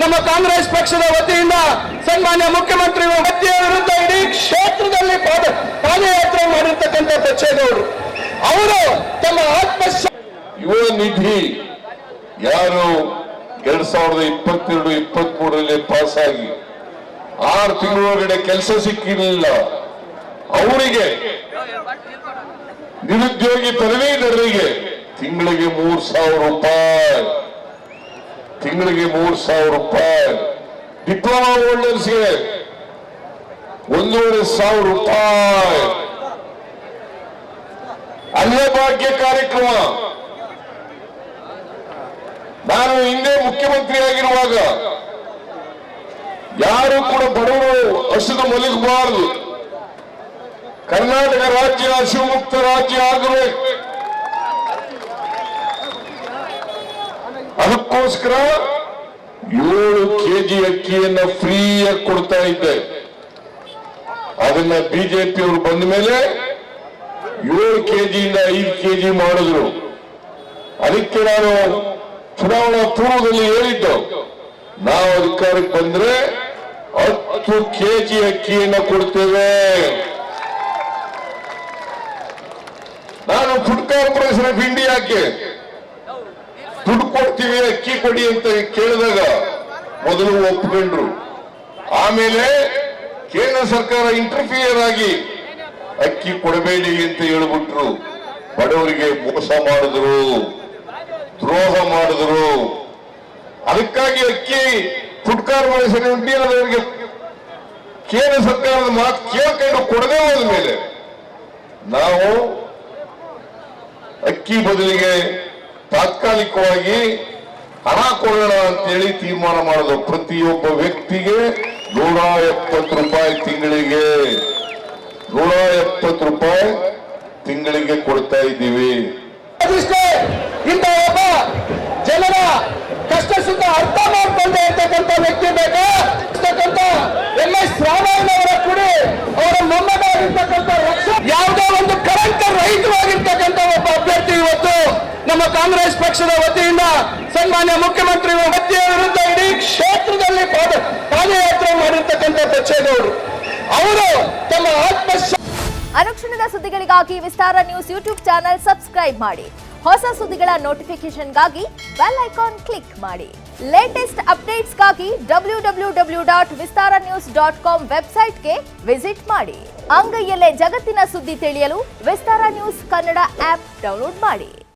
ನಮ್ಮ ಕಾಂಗ್ರೆಸ್ ಪಕ್ಷದ ವತಿಯಿಂದ ಸನ್ಮಾನ್ಯ ಮುಖ್ಯಮಂತ್ರಿಗಳ ಹತ್ಯೆ ವಿರುದ್ಧ ಇಡೀ ಕ್ಷೇತ್ರದಲ್ಲಿ ಪಾದಯಾತ್ರೆ ಮಾಡಿರ್ತಕ್ಕಂಥ ಬಚ್ಚೇಗೌಡರು ಅವರು ತಮ್ಮ ಯುವ ನಿಧಿ ಯಾರು 2022-23 ಪಾಸ್ ಆಗಿ 6 ತಿಂಗಳೊಳಗಡೆ ಕೆಲಸ ಸಿಕ್ಕಿರಲಿಲ್ಲ ಅವರಿಗೆ ನಿರುದ್ಯೋಗಿ ಪದವೀಧರರಿಗೆ ತಿಂಗಳಿಗೆ 3,000 ರೂಪಾಯಿ, ತಿಂಗಳಿಗೆ 3,000 ರೂಪಾಯಿ, ಡಿಪ್ಲೊಮಾ ಹೋಲ್ಡರ್ಸ್ಗೆ 1,500 ರೂಪಾಯಿ, ಅನ್ನಭಾಗ್ಯ ಕಾರ್ಯಕ್ರಮ. ನಾನು ಹಿಂದೆ ಮುಖ್ಯಮಂತ್ರಿ ಆಗಿರುವಾಗ ಯಾರು ಕೂಡ ಬಡವರು ಹಸಿದು ಮಲಗಬಾರದು, ಕರ್ನಾಟಕ ರಾಜ್ಯ ಹಸಿವುಮುಕ್ತ ರಾಜ್ಯ ಆಗಬೇಕು. ಅದಕ್ಕೋಸ್ಕರ 7 ಕೆಜಿ ಅಕ್ಕಿಯನ್ನ ಫ್ರೀಯಾಗಿ ಕೊಡ್ತಾ ಇದ್ದೆ. ಅದನ್ನ ಬಿಜೆಪಿಯವರು ಬಂದ ಮೇಲೆ 7 ಕೆಜಿಯಿಂದ 5 ಕೆಜಿ ಮಾಡಿದ್ರು. ಅದಕ್ಕೆ ನಾನು ಚುನಾವಣಾ ಪೂರ್ವದಲ್ಲಿ ಹೇಳಿದ್ದು, ನಾವು ಅಧಿಕಾರಕ್ಕೆ ಬಂದ್ರೆ 10 ಕೆಜಿ ಅಕ್ಕಿಯನ್ನ ಕೊಡ್ತೇವೆ. ನಾನು ಫುಡ್ ಕಾರ್ಪೊರೇಷನ್ ಆಫ್ ಇಂಡಿಯಾಕ್ಕೆ ದುಡ್ಡು ಕೊಡ್ತೀವಿ ಅಕ್ಕಿ ಕೊಡಿ ಅಂತ ಕೇಳಿದಾಗ ಮೊದಲು ಒಪ್ಪಿಕೊಂಡ್ರು. ಆಮೇಲೆ ಕೇಂದ್ರ ಸರ್ಕಾರ ಇಂಟರ್ಫಿಯರ್ ಆಗಿ ಅಕ್ಕಿ ಕೊಡಬೇಡಿ ಅಂತ ಹೇಳ್ಬಿಟ್ರು. ಬಡವರಿಗೆ ಮೋಸ ಮಾಡಿದ್ರು, ದ್ರೋಹ ಮಾಡಿದ್ರು. ಅದಕ್ಕಾಗಿ ಅಕ್ಕಿ ಫುಡ್ ಕಾರ್ಪೊರೇಷನ್ ಇಂಡಿಯಾದವರಿಗೆ ಕೇಂದ್ರ ಸರ್ಕಾರದ ಮಾತು ಕೇಳ್ಕೊಂಡು ಕೊಡದೆ ಹೋದ ಮೇಲೆ ನಾವು ಅಕ್ಕಿ ಬದಲಿಗೆ ತಾತ್ಕಾಲಿಕವಾಗಿ ಹಣ ಕೊಡೋಣ ಅಂತೇಳಿ ತೀರ್ಮಾನ ಮಾಡೋದು. ಪ್ರತಿಯೊಬ್ಬ ವ್ಯಕ್ತಿಗೆ 170 ರೂಪಾಯಿ ತಿಂಗಳಿಗೆ, 170 ರೂಪಾಯಿ ತಿಂಗಳಿಗೆ ಕೊಡ್ತಾ ಇದ್ದೀವಿ. ಇಂಥ ಒಬ್ಬ ಜನರ ಕಷ್ಟ ಸುಖ ಅರ್ಥ ಮಾಡ್ಕೊಂಡೆ ಇರ್ತಕ್ಕಂಥ ವ್ಯಕ್ತಿ ಬೇಕಾ? MS ರಾಮಾಯಣವರ ಕುಡಿ ಅವರ ಮೊಮ್ಮಗಾಗಿರ್ತಕ್ಕಂಥ ಯಾವುದೋ ಒಂದು ಕಳಂಕ ರಹಿತವಾಗಿರ್ತಕ್ಕಂಥ ಒಬ್ಬ ಅಭ್ಯರ್ಥಿ ಇವತ್ತು ನಮ್ಮ ಕಾಂಗ್ರೆಸ್ ಪಕ್ಷದ ವತಿಯಿಂದ ಸನ್ಮಾನ್ಯ ಮುಖ್ಯಮಂತ್ರಿಗಳ ಹತ್ಯೆ ವಿರುದ್ಧ ಇಡೀ ಕ್ಷೇತ್ರದಲ್ಲಿ ಪಾದಯಾತ್ರೆ ಮಾಡಿರ್ತಕ್ಕಂಥ ಬಚ್ಚೇಗೌಡರು ಅವರು ತಮ್ಮ ಅನುಕ್ಷಣದ ಸುದ್ದಿಗಳಿಗಾಗಿ ವಿಸ್ತಾರ ನ್ಯೂಸ್ ಯೂಟ್ಯೂಬ್ ಚಾನೆಲ್ ಸಬ್ಸ್ಕ್ರೈಬ್ ಮಾಡಿ. ಹೊಸ ಸುದ್ದಿಗಳ ನೋಟಿಫಿಕೇಶನ್ಗಾಗಿ ಬೆಲ್ ಐಕಾನ್ ಕ್ಲಿಕ್ ಮಾಡಿ. ಲೇಟೆಸ್ಟ್ ಅಪ್ಡೇಟ್ಸ್ಗಾಗಿ www.vistaranews.com ವೆಬ್ಸೈಟ್ಗೆ ವಿಸಿಟ್ ಮಾಡಿ. ಅಂಗೈಯಲ್ಲೇ ಜಗತ್ತಿನ ಸುದ್ದಿ ತಿಳಿಯಲು ವಿಸ್ತಾರ ನ್ಯೂಸ್ ಕನ್ನಡ ಆಪ್ ಡೌನ್ಲೋಡ್ ಮಾಡಿ.